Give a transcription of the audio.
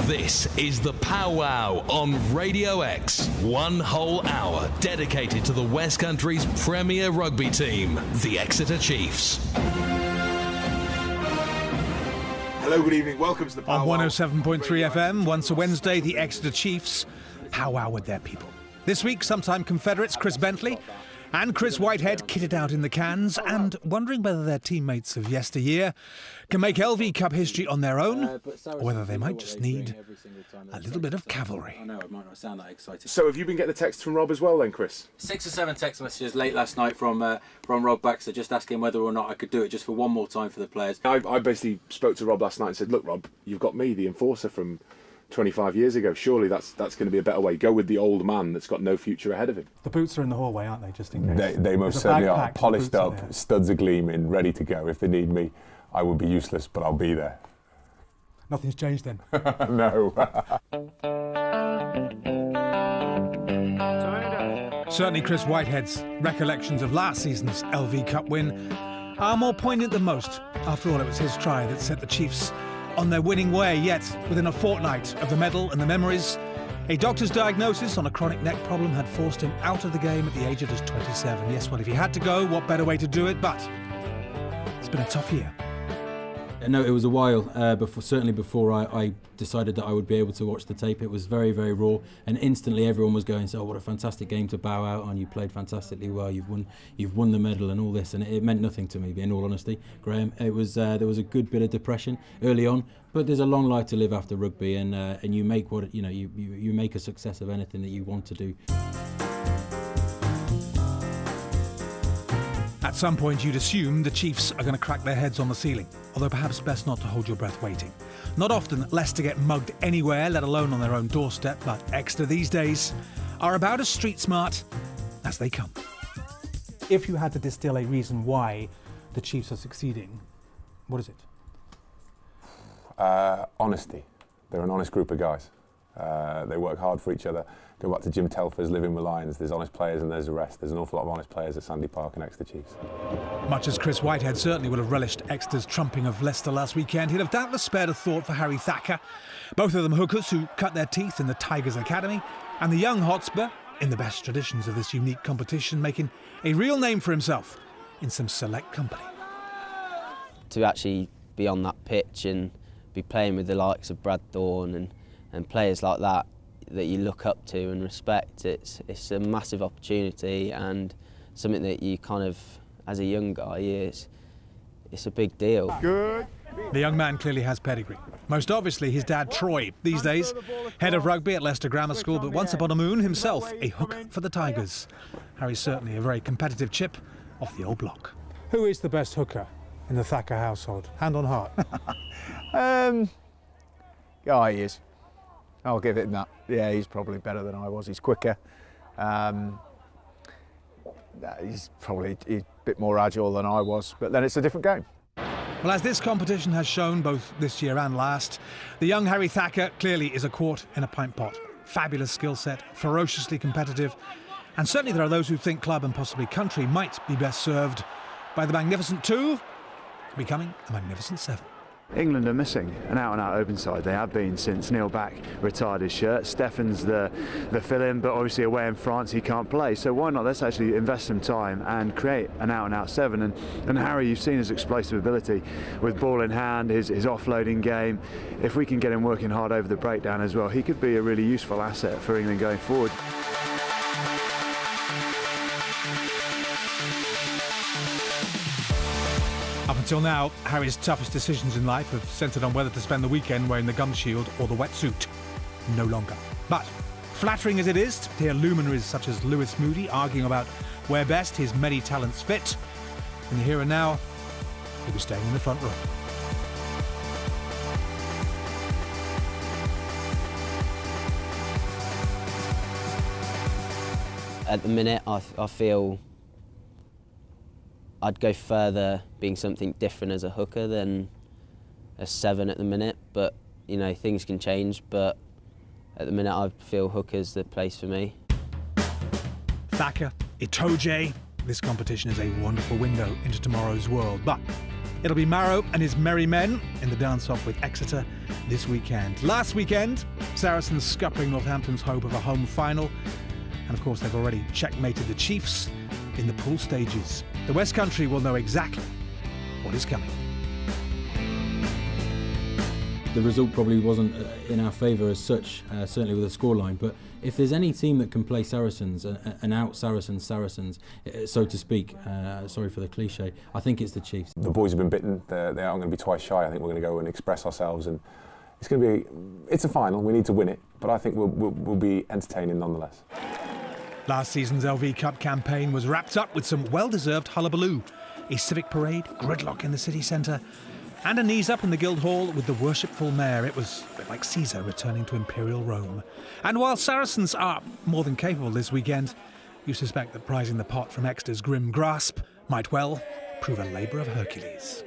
This is the Powwow on Radio X. One whole hour dedicated to the West Country's premier rugby team, the Exeter Chiefs. Hello, good evening. Welcome to the Powwow. On 107.3 FM, once a Wednesday, the Exeter Chiefs powwow with their people. This week, sometime Confederates Chris Bentley and Chris Whitehead kitted out in the cans and wondering whether their teammates of yesteryear can make LV Cup history on their own, or whether they might just need a little bit of cavalry. I know it might not sound that exciting. So have you been getting the texts from Rob as well then, Chris? 6 or 7 text messages late last night from Rob Baxter just asking whether or not I could do it just for one more time for the players. I basically spoke to Rob last night and said, look, Rob, you've got me, the enforcer from 25 years ago. Surely that's going to be a better way. Go with the old man that's got no future ahead of him. The boots are in the hallway, aren't they, just in case? They most certainly are. Polished up, studs are gleaming, ready to go. If they need me, I will be useless, but I'll be there. Nothing's changed then? No. Certainly Chris Whitehead's recollections of last season's LV Cup win are more poignant than most. After all, it was his try that set the Chiefs on their winning way, yet within a fortnight of the medal and the memories, a doctor's diagnosis on a chronic neck problem had forced him out of the game at the age of just 27. Yes, well, if he had to go, what better way to do it? But it's been a tough year. No, it was a while, certainly before I decided that I would be able to watch the tape. It was very, very raw, and instantly everyone was going, "Oh, what a fantastic game to bow out on! You played fantastically well. You've won the medal and all this." And it meant nothing to me, in all honesty, Graham. It was there was a good bit of depression early on, but there's a long life to live after rugby, and you make you make a success of anything that you want to do. At some point, you'd assume the Chiefs are going to crack their heads on the ceiling, although perhaps best not to hold your breath waiting. Not often Leicester get mugged anywhere, let alone on their own doorstep, but Exeter these days are about as street smart as they come. If you had to distill a reason why the Chiefs are succeeding, what is it? Honesty. They're an honest group of guys. They work hard for each other. Go back to Jim Telfer's Living with Lions. There's honest players and there's the rest. There's an awful lot of honest players at Sandy Park and Exeter Chiefs. Much as Chris Whitehead certainly would have relished Exeter's trumping of Leicester last weekend, he'd have doubtless spared a thought for Harry Thacker. Both of them hookers who cut their teeth in the Tigers Academy, and the young Hotspur, in the best traditions of this unique competition, making a real name for himself in some select company. To actually be on that pitch and be playing with the likes of Brad Thorne and players like that you look up to and respect, it's a massive opportunity and something that you kind of, as a young guy, it's a big deal. Good. The young man clearly has pedigree. Most obviously his dad Troy, these days head of rugby at Leicester Grammar School, but once upon a moon himself a hook for the Tigers. Harry's certainly a very competitive chip off the old block. Who is the best hooker in the Thacker household? Hand on heart. Yeah, he is. I'll give it that. Yeah, he's probably better than I was. He's quicker. He's probably a bit more agile than I was, but then it's a different game. Well, as this competition has shown both this year and last, the young Harry Thacker clearly is a quart in a pint pot. Fabulous skill set, ferociously competitive, and certainly there are those who think club and possibly country might be best served by the magnificent two becoming a magnificent seven. England are missing an out-and-out open side. They have been since Neil Back retired his shirt. Steffen's the fill-in, but obviously away in France he can't play. So why not? Let's actually invest some time and create an out-and-out seven. And Harry, you've seen his explosive ability with ball in hand, his offloading game. If we can get him working hard over the breakdown as well, he could be a really useful asset for England going forward. Up until now, Harry's toughest decisions in life have centred on whether to spend the weekend wearing the gum shield or the wetsuit. No longer. But flattering as it is to hear luminaries such as Lewis Moody arguing about where best his many talents fit, in the here and now, he'll be staying in the front row. At the minute, I feel I'd go further being something different as a hooker than a seven at the minute, but you know, things can change, but at the minute I feel hooker's the place for me. Thacker, Itoje, this competition is a wonderful window into tomorrow's world, but It'll be Marrow and his merry men in the dance-off with Exeter this weekend. Last weekend, Saracens scuppering Northampton's hope of a home final. And of course, they've already checkmated the Chiefs in the pool stages. The West Country will know exactly what is coming. The result probably wasn't in our favour as such, certainly with the scoreline, but if there's any team that can play Saracens and out Saracens, so to speak, sorry for the cliche, I think it's the Chiefs. The boys have been bitten, they aren't going to be twice shy. I think we're going to go and express ourselves, and it's a final, we need to win it, but I think we'll be entertaining nonetheless. Last season's LV Cup campaign was wrapped up with some well-deserved hullabaloo. A civic parade, gridlock in the city centre, and a knees up in the Guildhall with the worshipful mayor. It was a bit like Caesar returning to imperial Rome. And while Saracens are more than capable this weekend, you suspect that prizing the pot from Exeter's grim grasp might well prove a labour of Hercules.